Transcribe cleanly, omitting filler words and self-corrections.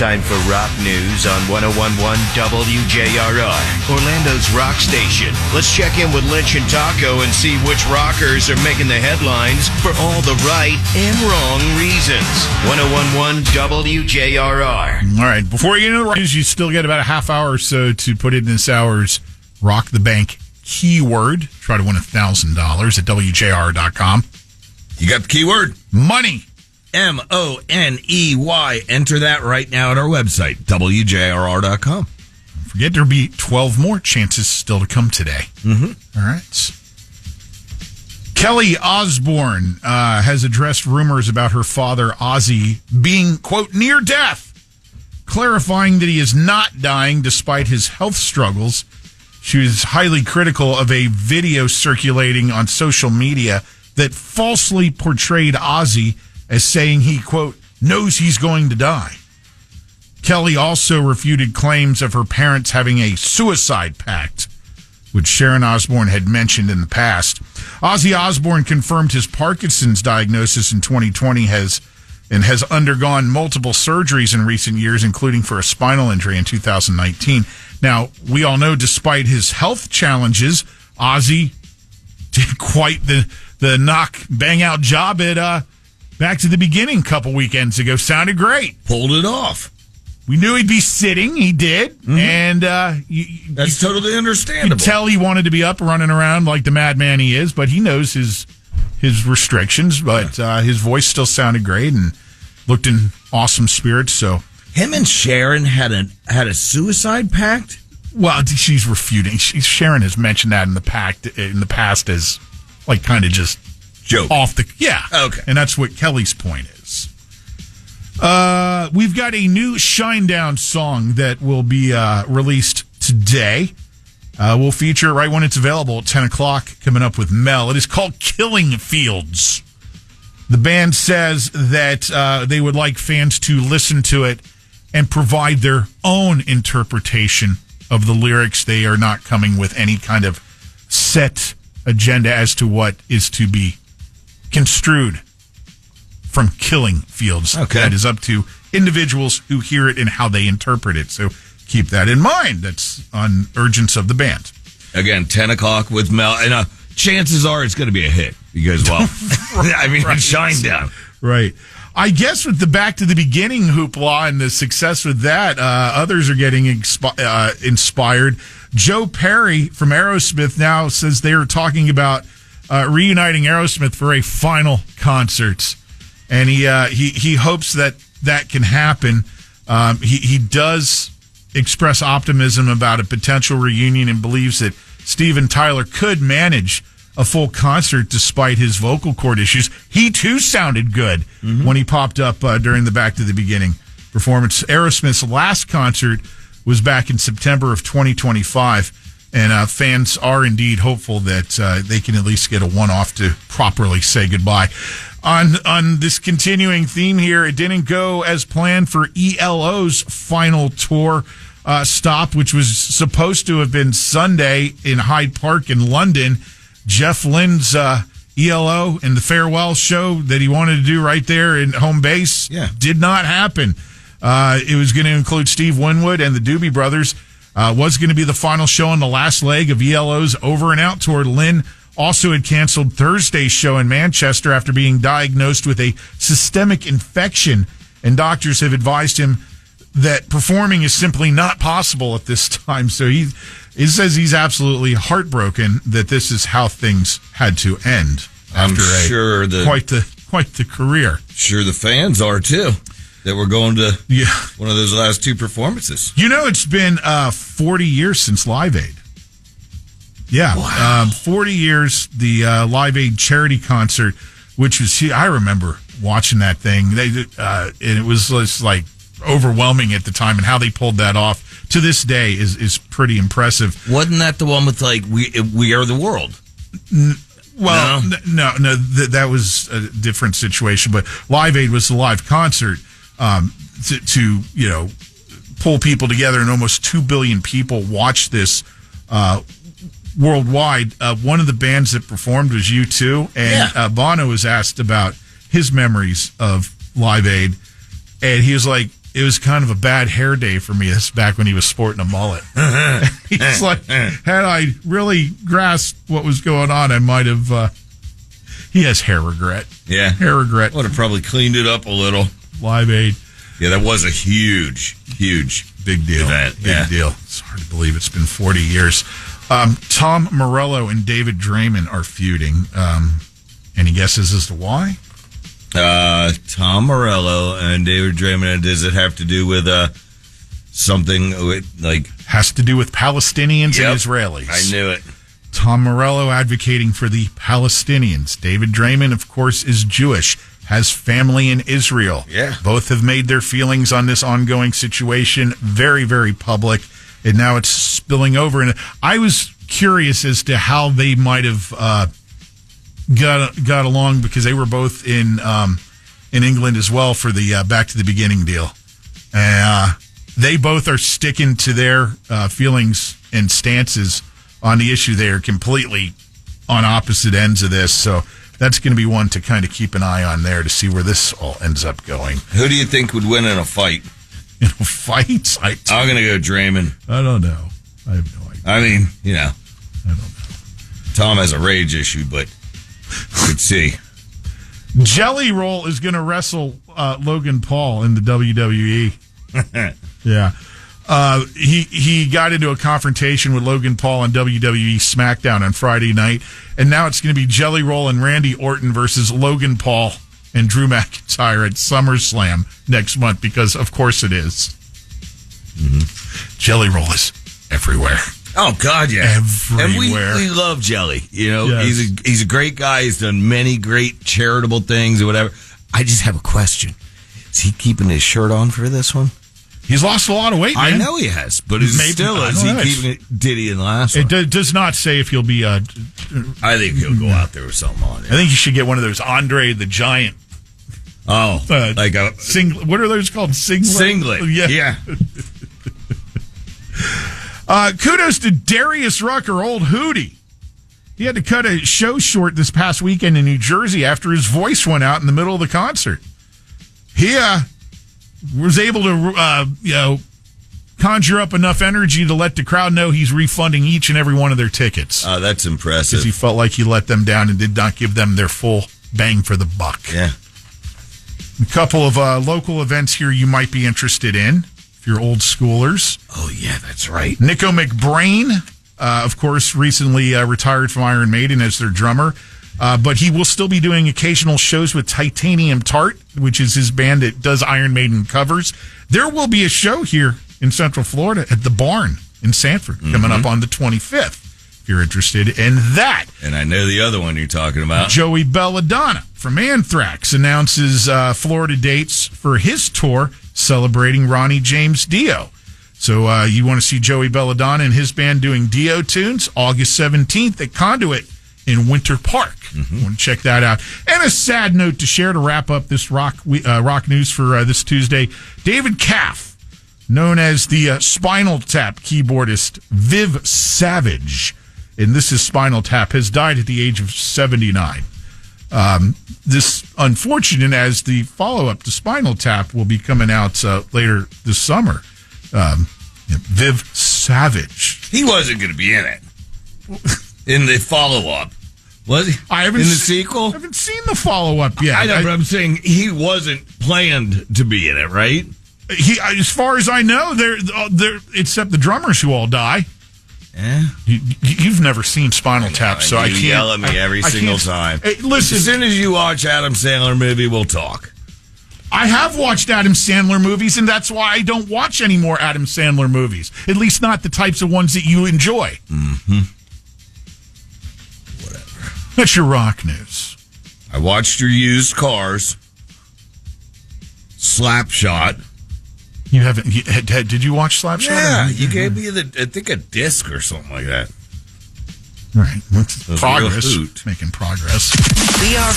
time for rock news on 101.1 WJRR, Orlando's rock station. Let's check in with Lynch and Taco and see which rockers are making the headlines for all the right and wrong reasons. 101.1 WJRR. All right, before you get into the news, you still get about a half hour or so to put in this hour's Rock the Bank keyword. Try to win $1,000 at WJRR.com. You got the keyword? Money. MONEY. Enter that right now at our website, WJRR.com. Forget there'll be 12 more chances still to come today. Mm-hmm. All right. Kelly Osbourne has addressed rumors about her father, Ozzy, being, quote, near death, clarifying that he is not dying despite his health struggles. She was highly critical of a video circulating on social media that falsely portrayed Ozzy as saying he, quote, knows he's going to die. Kelly also refuted claims of her parents having a suicide pact, which Sharon Osbourne had mentioned in the past. Ozzy Osbourne confirmed his Parkinson's diagnosis in 2020 has undergone multiple surgeries in recent years, including for a spinal injury in 2019. Now, we all know despite his health challenges, Ozzy did quite the bang-out job at Back to the Beginning a couple weekends ago. Sounded great. Pulled it off. We knew he'd be sitting. He did. Mm-hmm. And that's totally understandable. You could tell he wanted to be up running around like the madman he is, but he knows his restrictions. But his voice still sounded great and looked in awesome spirits. So him and Sharon had a suicide pact? Well, she's refuting. Sharon has mentioned that in the past as like kind of just joke off the Okay. And that's what Kelly's point is. We've got a new Shinedown song that will be released today. We'll feature it right when it's available at 10 o'clock, coming up with Mel. It is called Killing Fields. The band says that they would like fans to listen to it and provide their own interpretation of the lyrics. They are not coming with any kind of set agenda as to what is to be construed from Killing Fields. Okay. That is up to individuals who hear it and how they interpret it. So keep that in mind. That's on urgence of the band. Again, 10 o'clock with Mel. And chances are it's going to be a hit because, well, I mean, right. Shinedown. Right. I guess with the Back to the Beginning hoopla and the success with that, others are getting inspired. Joe Perry from Aerosmith now says they are talking about reuniting Aerosmith for a final concert. And he hopes that can happen. He does express optimism about a potential reunion and believes that Steven Tyler could manage a full concert despite his vocal cord issues. He, too, sounded good when he popped up during the Back to the Beginning performance. Aerosmith's last concert was back in September of 2025, and fans are indeed hopeful that they can at least get a one-off to properly say goodbye. On this continuing theme here, it didn't go as planned for ELO's final tour stop, which was supposed to have been Sunday in Hyde Park in London. Jeff Lynne's ELO and the farewell show that he wanted to do right there in home base did not happen. It was going to include Steve Winwood and the Doobie Brothers. Was going to be the final show on the last leg of ELO's Over and Out tour. Lynne also had canceled Thursday's show in Manchester after being diagnosed with a systemic infection, and doctors have advised him that performing is simply not possible at this time. So he says he's absolutely heartbroken that this is how things had to end after quite the career. Sure, the fans are too. That we're going to one of those last two performances. You know, it's been 40 years since Live Aid. Yeah, wow. 40 years, the Live Aid charity concert, which was, I remember watching that thing. And it was just like overwhelming at the time, and how they pulled that off to this day is pretty impressive. Wasn't that the one with like We Are the World? No, that was a different situation. But Live Aid was the live concert to pull people together, and almost 2 billion people watched this worldwide. One of the bands that performed was U2, and Bono was asked about his memories of Live Aid, and he was like, it was kind of a bad hair day for me. That's back when he was sporting a mullet. He's like, had I really grasped what was going on, I might have. He has hair regret. Yeah. Hair regret. Would have probably cleaned it up a little. Live Aid. Yeah, that was a huge big deal. Event. Big deal. It's hard to believe it's been 40 years. Tom Morello and David Draymond are feuding. Any guesses as to why? Tom Morello and David Draymond. Does it have to do with something with, like? Has to do with Palestinians and Israelis. I knew it. Tom Morello advocating for the Palestinians. David Draymond, of course, is Jewish, has family in Israel. Yeah. Both have made their feelings on this ongoing situation very, very public, and now it's spilling over. And I was curious as to how they might have got along, because they were both in England as well for the Back to the Beginning deal. They both are sticking to their feelings and stances on the issue. They are completely on opposite ends of this, so that's going to be one to kind of keep an eye on there to see where this all ends up going. Who do you think would win in a fight? In a fight? I'm going to go Draymond. I don't know. I have no idea. I mean, I don't know. Tom has a rage issue, but you could see. Jelly Roll is going to wrestle Logan Paul in the WWE. Yeah. He got into a confrontation with Logan Paul on WWE SmackDown on Friday night, and now it's going to be Jelly Roll and Randy Orton versus Logan Paul and Drew McIntyre at SummerSlam next month, because of course it is. Mm-hmm. Jelly Roll is everywhere. Oh God, yeah, everywhere. And we love Jelly. Yes. He's a great guy. He's done many great charitable things or whatever. I just have a question: is he keeping his shirt on for this one? He's lost a lot of weight, man. I know he has, but is he keeping it? Did he in the last one? It does not say if he'll be. I think he'll go out there with something on it. I think you should get one of those Andre the Giant. Oh, like a singlet. What are those called? Singlet. Yeah. Kudos to Darius Rucker, old Hootie. He had to cut a show short this past weekend in New Jersey after his voice went out in the middle of the concert. He was able to, conjure up enough energy to let the crowd know he's refunding each and every one of their tickets. Oh, that's impressive. Because he felt like he let them down and did not give them their full bang for the buck. Yeah. A couple of local events here you might be interested in if you're old schoolers. Oh, yeah, that's right. Nico McBrain, of course, recently retired from Iron Maiden as their drummer. But he will still be doing occasional shows with Titanium Tart, which is his band that does Iron Maiden covers. There will be a show here in Central Florida at the Barn in Sanford coming up on the 25th, if you're interested in that. And I know the other one you're talking about. Joey Belladonna from Anthrax announces Florida dates for his tour celebrating Ronnie James Dio. So you want to see Joey Belladonna and his band doing Dio tunes August 17th at Conduit in Winter Park. Want to check that out. And a sad note to share to wrap up this rock news for this Tuesday. David Caff, known as the Spinal Tap keyboardist Viv Savage, and this is Spinal Tap, has died at the age of 79. This unfortunate, as the follow-up to Spinal Tap will be coming out later this summer. Viv Savage. He wasn't going to be in it. In the follow-up. Was he? In the sequel? I haven't seen the follow-up yet. I know, but I'm saying he wasn't planned to be in it, right? He, as far as I know, they're except the drummers who all die. Yeah. You've never seen Spinal Tap, so I can't. You yell at me every single time. Hey, listen, as soon as you watch Adam Sandler movie, we'll talk. I have watched Adam Sandler movies, and that's why I don't watch any more Adam Sandler movies. At least not the types of ones that you enjoy. Mm-hmm. Whatever. That's your rock news. I watched your Used Cars. Slapshot. You haven't? Did you watch Slapshot? Yeah, you gave me I think a disc or something like that. All right, progress. Making progress. We are